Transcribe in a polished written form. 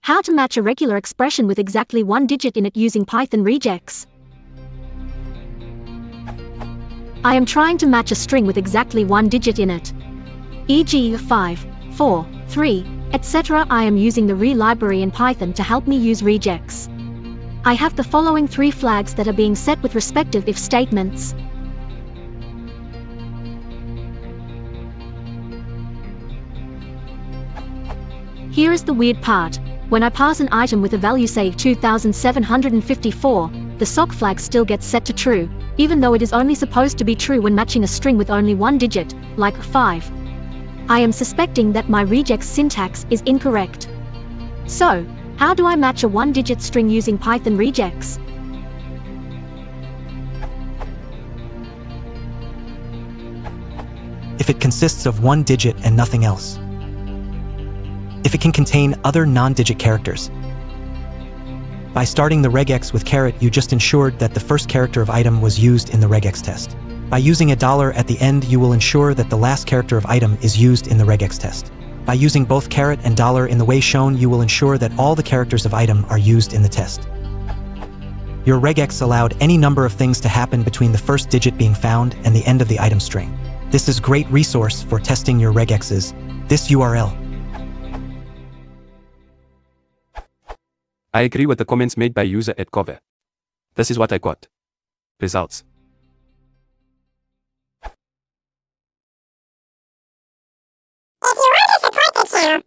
How to match a regular expression with exactly one digit in it using Python Regex. I am trying to match a string with exactly one digit in it. E.g. 5, 4, 3, etc. I am using the Re library in Python to help me use Regex. I have the following three flags that are being set with respective if statements. Here is the weird part. When I pass an item with a value say 2754, the sock flag still gets set to true, even though it is only supposed to be true when matching a string with only one digit, like 5. I am suspecting that my Regex syntax is incorrect. So, how do I match a one-digit string using Python Regex? If it consists of one digit and nothing else. If it can contain other non-digit characters. By starting the regex with caret, you just ensured that the first character of item was used in the regex test. By using a dollar at the end, you will ensure that the last character of item is used in the regex test. By using both caret and dollar in the way shown, you will ensure that all the characters of item are used in the test. Your regex allowed any number of things to happen between the first digit being found and the end of the item string. This is great resource for testing your regexes. This URL. I agree with the comments made by user at Cover. This is what I got. Results. If you want to support the channel,